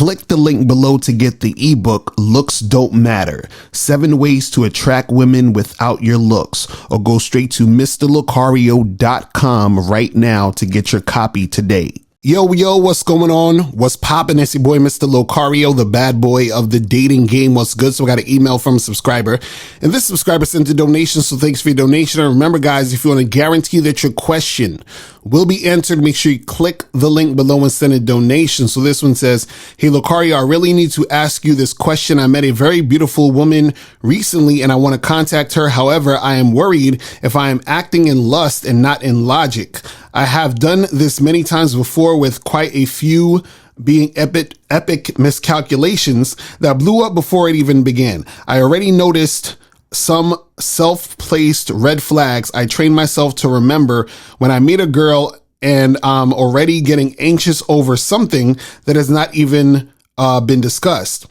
Click the link below to get the ebook, Looks Don't Matter, 7 Ways to Attract Women Without Your Looks, or go straight to mrlocario.com right now to get your copy today. Yo, what's going on? What's poppin'? It's your boy, Mr. Locario, the bad boy of the dating game. What's good? So I got an email from a subscriber, and this subscriber sent a donation, so thanks for your donation. And remember, guys, if you want to guarantee that your question will be answered, make sure you click the link below and send a donation. So this one says, hey, Locario, I really need to ask you this question. I met a very beautiful woman recently, and I want to contact her. However, I am worried if I am acting in lust and not in logic. I have done this many times before with quite a few being epic miscalculations that blew up before it even began. I already noticed some self-placed red flags I trained myself to remember when I meet a girl and I'm already getting anxious over something that has not even been discussed.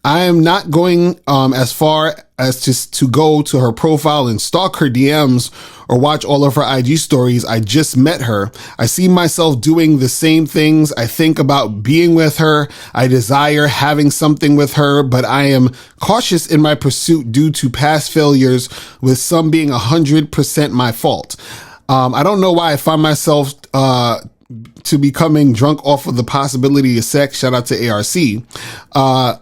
I am not going as far as to go to her profile and stalk her DMs or watch all of her IG stories. I just met her. I see myself doing the same things. I think about being with her. I desire having something with her, but I am cautious in my pursuit due to past failures, with some being 100% my fault. I don't know why I find myself to becoming drunk off of the possibility of sex, shout out to ARC,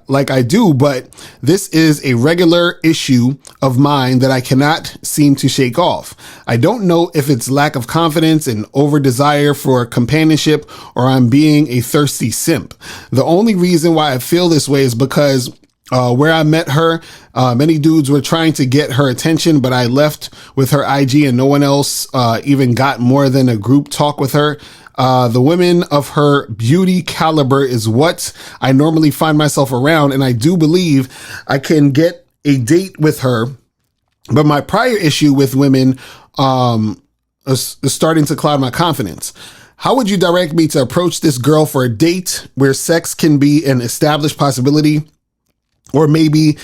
like I do, but this is a regular issue of mine that I cannot seem to shake off. I don't know if it's lack of confidence and over desire for companionship, or I'm being a thirsty simp. The only reason why I feel this way is because where I met her, many dudes were trying to get her attention, but I left with her IG and no one else even got more than a group talk with her. The women of her beauty caliber is what I normally find myself around, and I do believe I can get a date with her. But my prior issue with women is starting to cloud my confidence. How would you direct me to approach this girl for a date where sex can be an established possibility, or maybe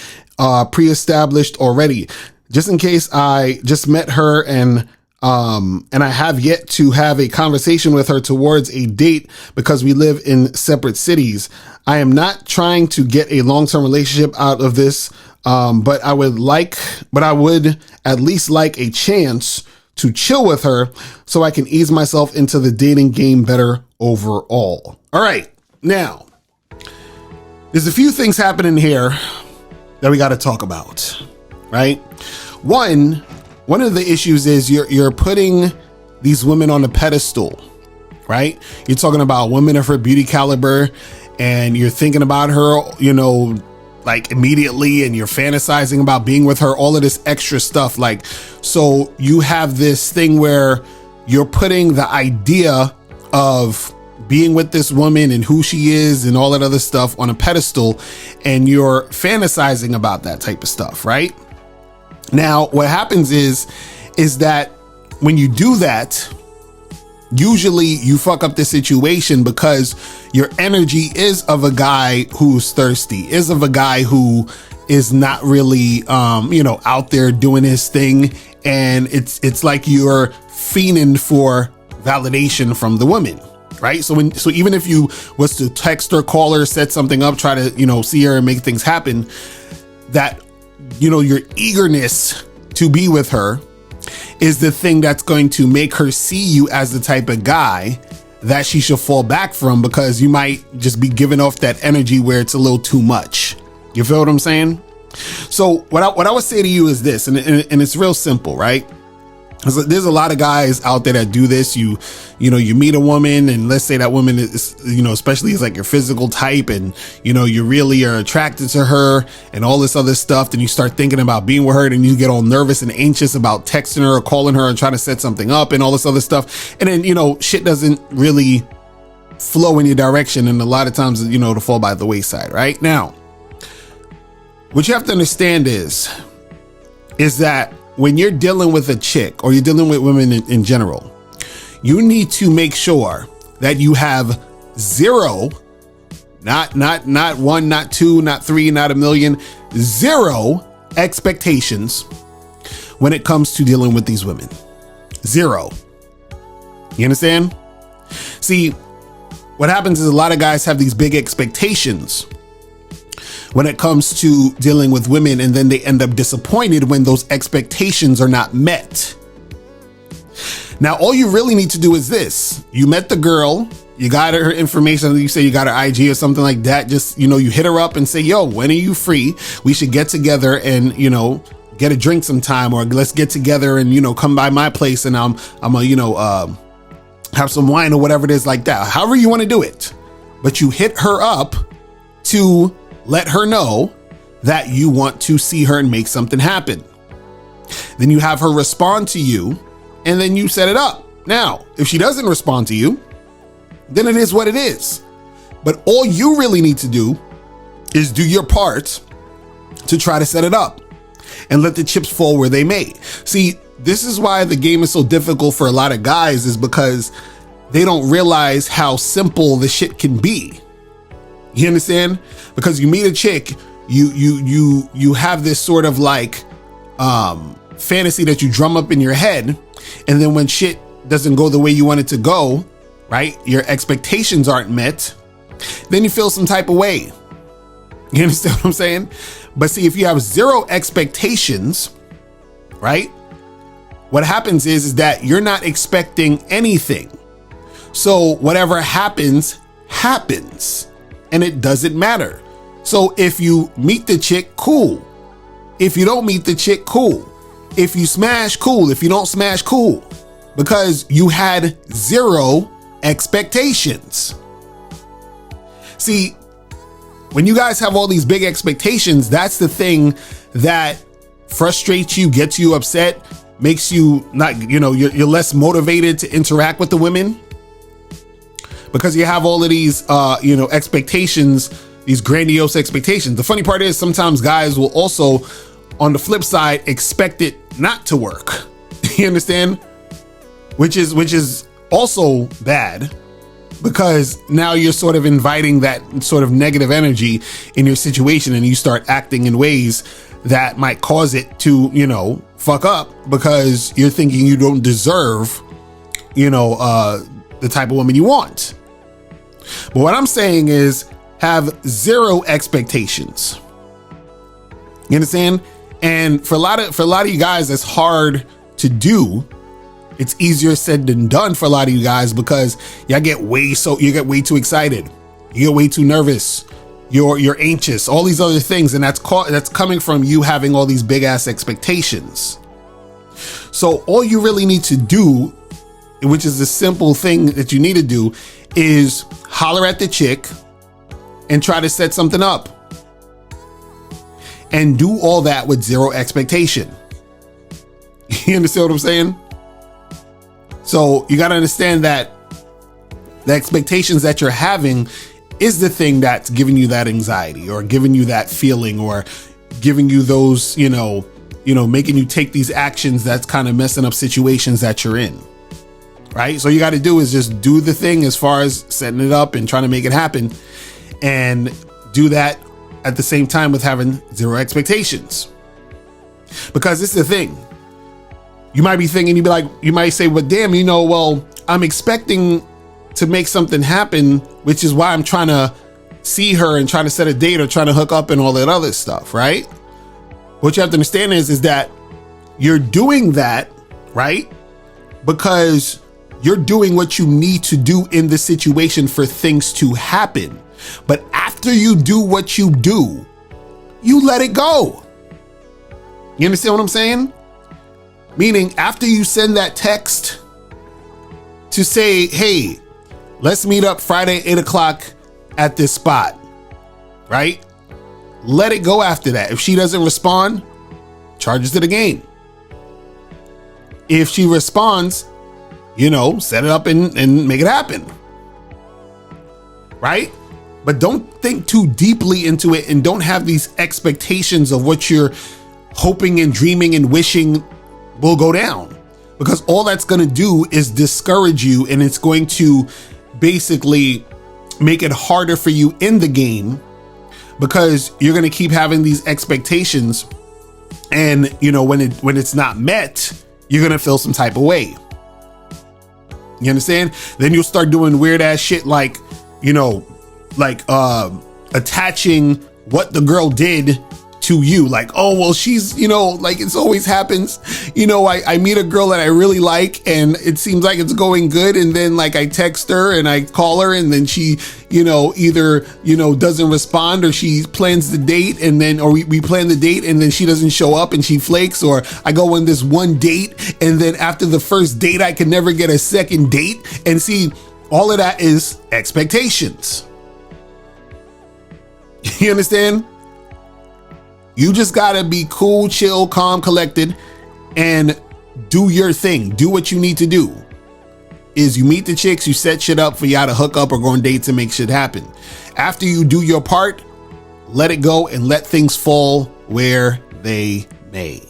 pre-established already, just in case I just met her and I have yet to have a conversation with her towards a date because we live in separate cities. I am not trying to get a long-term relationship out of this, but I would at least like a chance to chill with her so I can ease myself into the dating game better overall. All right, now there's a few things happening here that we got to talk about, right? One of the issues is you're putting these women on a pedestal, right? You're talking about women of her beauty caliber, and you're thinking about her, like immediately, and you're fantasizing about being with her, all of this extra stuff. Like, so you have this thing where you're putting the idea of being with this woman and who she is and all that other stuff on a pedestal, and you're fantasizing about that type of stuff, right? Now, what happens is that when you do that, usually you fuck up the situation because your energy is of a guy who's thirsty, is of a guy who is not really, out there doing his thing. And it's like you're fiending for validation from the woman, right? So even if you was to text her, call her, set something up, try to, see her and make things happen, that your eagerness to be with her is the thing that's going to make her see you as the type of guy that she should fall back from, because you might just be giving off that energy where it's a little too much. You feel what I'm saying? So what I would say to you is this, and it's real simple, right? There's a lot of guys out there that do this. You meet a woman, and let's say that woman is, especially is like your physical type, and, you really are attracted to her and all this other stuff. Then you start thinking about being with her, and you get all nervous and anxious about texting her or calling her and trying to set something up and all this other stuff. And then, shit doesn't really flow in your direction. And a lot of times, it'll fall by the wayside. Right now, what you have to understand is that when you're dealing with a chick, or you're dealing with women in general, you need to make sure that you have zero, not one, not two, not three, not a million, zero expectations when it comes to dealing with these women. Zero. You understand? See, what happens is a lot of guys have these big expectations when it comes to dealing with women, and then they end up disappointed when those expectations are not met. Now, all you really need to do is this. You met the girl, you got her information, you say you got her IG or something like that. Just, you hit her up and say, yo, when are you free? We should get together and, get a drink sometime, or let's get together and, come by my place and I'm gonna, have some wine or whatever it is like that. However you want to do it. But you hit her up to let her know that you want to see her and make something happen. Then you have her respond to you, and then you set it up. Now, if she doesn't respond to you, then it is what it is. But all you really need to do is do your part to try to set it up and let the chips fall where they may. See, this is why the game is so difficult for a lot of guys, is because they don't realize how simple the shit can be. You understand? Because you meet a chick, you have this sort of like fantasy that you drum up in your head, and then when shit doesn't go the way you want it to go, right? Your expectations aren't met, then you feel some type of way. You understand what I'm saying? But see, if you have zero expectations, right? What happens is that you're not expecting anything. So whatever happens, happens. And it doesn't matter. So if you meet the chick, cool. If you don't meet the chick, cool. If you smash, cool. If you don't smash, cool. Because you had zero expectations. See, when you guys have all these big expectations, that's the thing that frustrates you, gets you upset, makes you not, you're less motivated to interact with the women. Because you have all of these, expectations, these grandiose expectations. The funny part is sometimes guys will also, on the flip side, expect it not to work. You understand? Which is also bad, because now you're sort of inviting that sort of negative energy in your situation, and you start acting in ways that might cause it to, fuck up, because you're thinking you don't deserve, the type of woman you want. But what I'm saying is have zero expectations. You understand? And for a lot of you guys, that's hard to do. It's easier said than done for a lot of you guys, because you get way too excited. You get way too nervous. You're anxious, all these other things. And that's coming from you having all these big ass expectations. So all you really need to do, which is the simple thing that you need to do, is holler at the chick and try to set something up, and do all that with zero expectation. You understand what I'm saying? So you got to understand that the expectations that you're having is the thing that's giving you that anxiety, or giving you that feeling, or giving you those, making you take these actions that's kind of messing up situations that you're in. Right? So you got to do is just do the thing as far as setting it up and trying to make it happen, and do that at the same time with having zero expectations. Because this is the thing. You might be thinking, you might say, well, damn, well, I'm expecting to make something happen, which is why I'm trying to see her and trying to set a date or trying to hook up and all that other stuff, right? What you have to understand is that you're doing that, right? Because you're doing what you need to do in the situation for things to happen. But after you do what you do, you let it go. You understand what I'm saying? Meaning, after you send that text to say, hey, let's meet up Friday, 8:00 at this spot, right? Let it go after that. If she doesn't respond, charges to the game. If she responds, set it up and make it happen. Right? But don't think too deeply into it, and don't have these expectations of what you're hoping and dreaming and wishing will go down, because all that's going to do is discourage you, and it's going to basically make it harder for you in the game, because you're going to keep having these expectations, and when it's not met, you're going to feel some type of way. You understand? Then you'll start doing weird ass shit like like attaching what the girl did to you. Like, oh, well, she's, like it's always happens. I meet a girl that I really like and it seems like it's going good. And then like I text her and I call her and then she, either, doesn't respond or she plans the date and then, or we plan the date and then she doesn't show up and she flakes, or I go on this one date and then after the first date, I can never get a second date. And see, all of that is expectations. You understand? You just gotta be cool, chill, calm, collected, and do your thing. Do what you need to do. Is you meet the chicks, you set shit up for y'all to hook up or go on dates and make shit happen. After you do your part, let it go and let things fall where they may.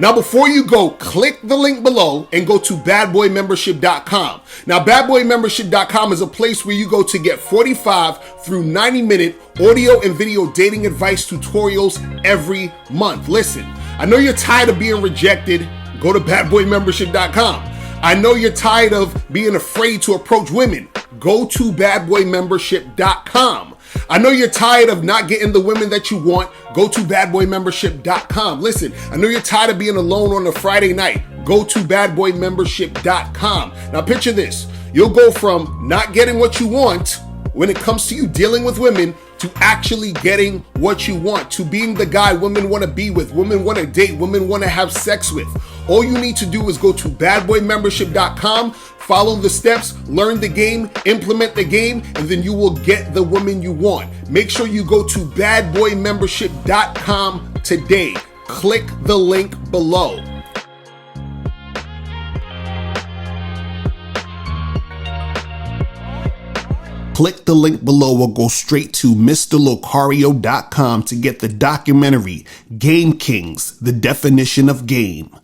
Now, before you go, click the link below and go to badboymembership.com. Now, badboymembership.com is a place where you go to get 45 through 90-minute audio and video dating advice tutorials every month. Listen, I know you're tired of being rejected. Go to badboymembership.com. I know you're tired of being afraid to approach women. Go to badboymembership.com. I know you're tired of not getting the women that you want. Go to badboymembership.com. Listen, I know you're tired of being alone on a Friday night. Go to badboymembership.com. Now picture this. You'll go from not getting what you want when it comes to you dealing with women to actually getting what you want, to being the guy women want to be with, women want to date, women want to have sex with. All you need to do is go to badboymembership.com, follow the steps, learn the game, implement the game, and then you will get the woman you want. Make sure you go to badboymembership.com today. Click the link below. Click the link below or go straight to mrlocario.com to get the documentary Game Kings, The Definition of Game.